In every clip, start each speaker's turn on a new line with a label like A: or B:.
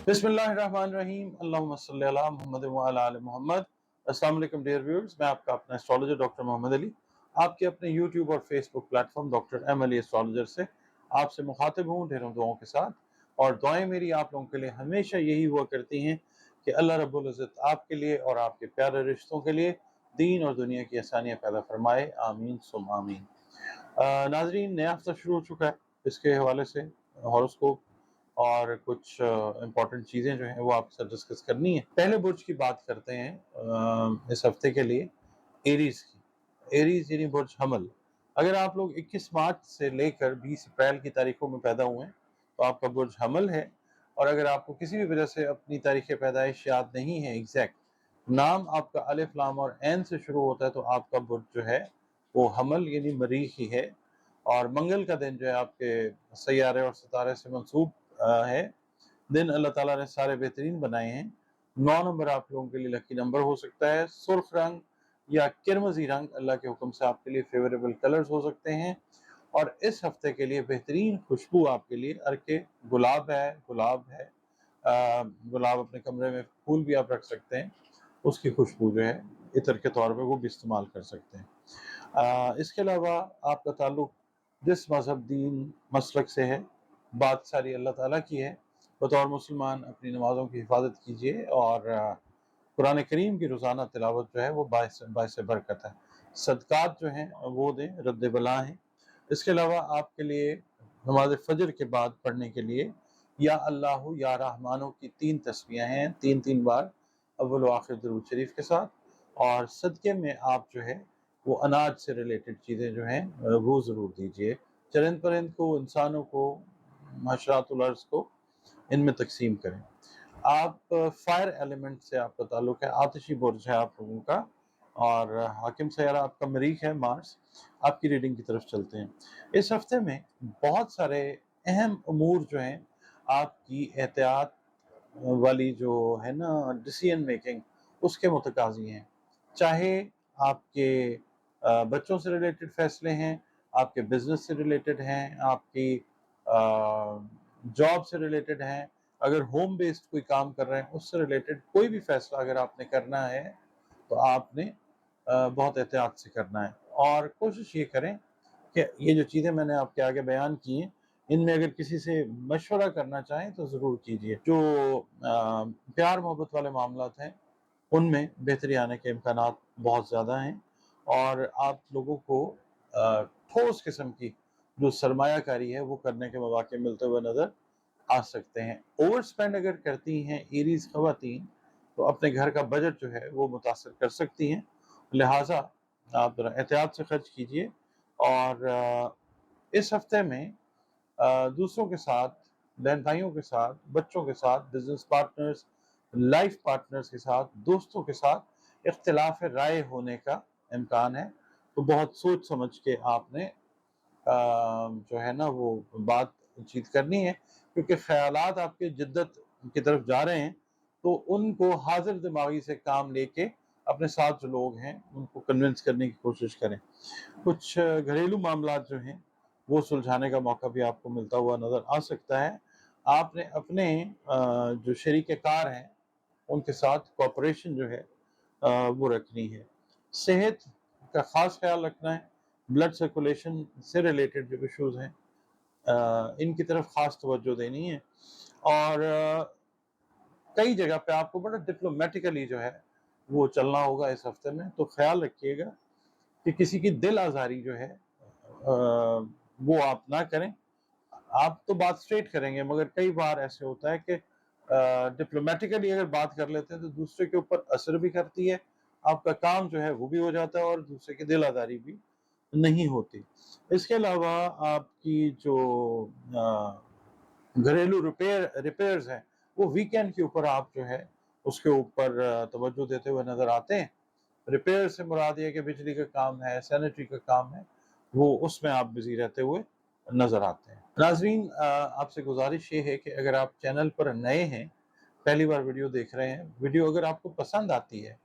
A: बिस्मिल्लाहिर्रहमानिर्रहीम अल्लाहुम्मा सल्ली अला मुहम्मद व अला आलि मोहम्मद। अस्सलाम वालेकुम डियर व्यूअर्स, मैं आपका अपना एस्ट्रोलॉजर डॉक्टर मोहम्मद अली आपके अपने यूट्यूब और Facebook platform doctor M Ali astrologer से आपसे मुखातिब हूँ ढेरों दुआओं के साथ। और दुआएं मेरी आप लोगों के लिए हमेशा यही हुआ करती हैं कि अल्लाह रब्बुल इज़्ज़त आपके लिए और आपके प्यारे रिश्तों के लिए दीन और दुनिया की आसानियाँ पैदा फरमाए, आमीन सुम आमीन। नाजरीन, नया हफ्ता शुरू हो चुका है। इसके हवाले से हॉरोस्कोप और कुछ इम्पोर्टेंट चीज़ें जो हैं वो आपके साथ डिस्कस करनी है। पहले बुर्ज की बात करते हैं इस हफ्ते के लिए, एरीज की। एरीज यानी बुर्ज हमल। अगर आप लोग 21 मार्च से लेकर 20 अप्रैल की तारीखों में पैदा हुए हैं तो आपका बुर्ज हमल है। और अगर आपको किसी भी वजह से अपनी तारीख पैदाइश याद नहीं है एग्जैक्ट, नाम आपका अलिफ लाम और एन से शुरू होता है, तो आपका बुर्ज जो है वो हमल यानी मरीख ही है। और मंगल का दिन जो है आपके सैयारे और सितारे से मंसूब है। दिन अल्लाह ताला ने सारे बेहतरीन बनाए हैं। 9 नंबर आप लोगों के लिए लकी नंबर हो सकता है। सुर्ख रंग या किरमजी रंग अल्लाह के हुक्म से आपके लिए फेवरेबल कलर्स हो सकते हैं। और इस हफ्ते के लिए बेहतरीन खुशबू आपके लिए अर्के गुलाब है। गुलाब अपने कमरे में फूल भी आप रख सकते हैं, उसकी खुशबू जो है इतर के तौर पे वो भी इस्तेमाल कर सकते हैं। इसके अलावा आपका ताल्लुक जिस मजहब दीन मसलक से है, बात सारी अल्लाह ताला की है। बतौर मुसलमान अपनी नमाज़ों की हिफाजत कीजिए और कुरान करीम की रोज़ाना तिलावत जो है वो बायस बरकत है। सदक़ात जो हैं वो दें, रद्द बला हैं। इसके अलावा आपके लिए नमाज फ़जर के बाद पढ़ने के लिए या अल्लाहु या रहमानो की 3 तस्बीहें हैं, 3-3 बार अव्वल व आखिर दुरूद शरीफ के साथ। और सदक़े में आप जो है वो अनाज से रिलेटेड चीज़ें जो हैं वो ज़रूर दीजिए। चरिंद परिंद को, इंसानों को, माशरातुल अर्ज़ को इनमें तकसीम करें। आप फायर एलिमेंट से आपका ताल्लुक है, आतिशी बुर्ज है आप लोगों का। और हाकिम सयारा आपका मरीख है मार्स। आपकी रीडिंग की तरफ चलते हैं। इस हफ्ते में बहुत सारे अहम अमूर जो हैं आपकी एहतियात वाली जो है ना डिसीजन मेकिंग, उसके मुतकाज़ी हैं। चाहे आपके बच्चों से रिलेटेड फैसले हैं, आपके बिजनेस से रिलेटेड हैं, आपकी जॉब से रिलेटेड हैं, अगर होम बेस्ड कोई काम कर रहे हैं उससे रिलेटेड कोई भी फैसला अगर आपने करना है तो आपने बहुत एहतियात से करना है। और कोशिश ये करें कि ये जो चीज़ें मैंने आपके आगे बयान की हैं, इनमें अगर किसी से मशवरा करना चाहें तो ज़रूर कीजिए। जो प्यार मोहब्बत वाले मामलात हैं उनमें बेहतरी आने के इम्कानात बहुत ज़्यादा हैं। और आप लोगों को ठोस किस्म की जो सरमायाकारी है वो करने के मौके मिलते हुए नज़र आ सकते हैं। ओवर स्पेंड अगर करती हैं एरीज ख़वातीन तो अपने घर का बजट जो है वो मुतासर कर सकती हैं। लिहाजा आप ज़रा एहतियात से खर्च कीजिए। और इस हफ्ते में दूसरों के साथ, बहन भाइयों के साथ, बच्चों के साथ, बिजनेस पार्टनर्स, लाइफ पार्टनर्स के साथ, दोस्तों के साथ इख्तिलाफ राय होने का इम्कान है। तो बहुत सोच समझ के आपने जो है ना वो बातचीत करनी है, क्योंकि ख्यालात आपके जिद्दत की तरफ जा रहे हैं। तो उनको हाजिर दिमागी से काम लेके अपने साथ जो लोग हैं उनको कन्विंस करने की कोशिश करें। कुछ घरेलू मामलात जो हैं वो सुलझाने का मौका भी आपको मिलता हुआ नज़र आ सकता है। आपने अपने जो शरीके कार हैं उनके साथ कोऑपरेशन जो है वो रखनी है। सेहत का ख़ास ख्याल रखना है। ब्लड सर्कुलेशन से रिलेटेड जो इश्यूज़ हैं इनकी तरफ ख़ास तवज्जो देनी है। और कई जगह पे आपको बड़ा डिप्लोमेटिकली जो है वो चलना होगा इस हफ्ते में। तो ख्याल रखिएगा कि किसी की दिल आज़ारी जो है वो आप ना करें। आप तो बात स्ट्रेट करेंगे, मगर कई बार ऐसे होता है कि डिप्लोमेटिकली अगर बात कर लेते हैं तो दूसरे के ऊपर असर भी करती है, आपका काम जो है वो भी हो जाता है और दूसरे की दिल आज़ारी भी नहीं होती। इसके अलावा आपकी जो घरेलू रिपेयर्स हैं वो वीकेंड के ऊपर आप जो है उसके ऊपर तवज्जो देते हुए नज़र आते हैं। रिपेयर से मुराद ये है कि बिजली का काम है, सैनिटरी का काम है, वो उसमें आप बिजी रहते हुए नज़र आते हैं। नाज़रीन, आपसे गुजारिश ये है कि अगर आप चैनल पर नए हैं, पहली बार वीडियो देख रहे हैं, वीडियो अगर आपको पसंद आती है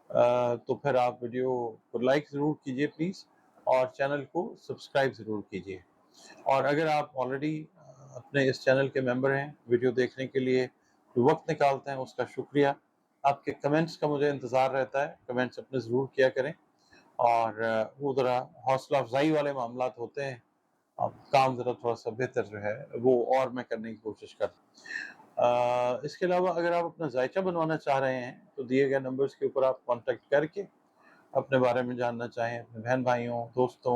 A: तो फिर आप वीडियो को लाइक ज़रूर कीजिए प्लीज़, और चैनल को सब्सक्राइब ज़रूर कीजिए। और अगर आप ऑलरेडी अपने इस चैनल के मेंबर हैं, वीडियो देखने के लिए जो वक्त निकालते हैं उसका शुक्रिया। आपके कमेंट्स का मुझे इंतज़ार रहता है, कमेंट्स अपने ज़रूर किया करें। और वो ज़रा हौसला अफ़ज़ाई वाले मामलात होते हैं, अब काम ज़रा थोड़ा-सा बेहतर जो है वो और मैं करने की कोशिश कर इसके अलावा अगर आप अपना जायका बनवाना चाह रहे हैं, तो दिए गए नंबर्स के ऊपर आप कॉन्टैक्ट करके अपने बारे में जानना चाहें, अपने बहन-भाइयों, दोस्तों,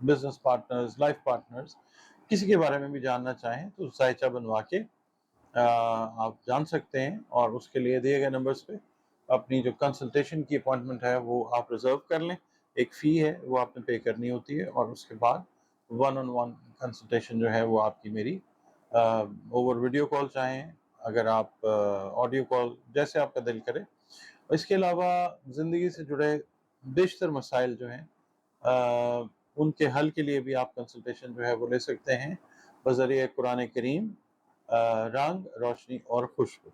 A: बिज़नेस पार्टनर्स, लाइफ़ पार्टनर्स, किसी के बारे में भी जानना चाहें, तो जायका बनवा के आप जान सकते हैं। और उसके लिए दिए गए नंबर्स पे अपनी जो कंसल्टेशन की अपॉइंटमेंट है वो आप रिज़र्व कर लें। एक फ़ी है वो आपने पे करनी होती है और उसके बाद वन ऑन वन कंसल्टेशन जो है वो आपकी मेरी ओवर वीडियो कॉल चाहें, अगर आप ऑडियो कॉल, जैसे आपका दिल करे। इसके अलावा ज़िंदगी से जुड़े बेशतर मसाइल जो हैं उनके हल के लिए भी आप कंसल्टेशन जो है वो ले सकते हैं बज़रिए कुरान करीम, रंग, रोशनी और खुशबू।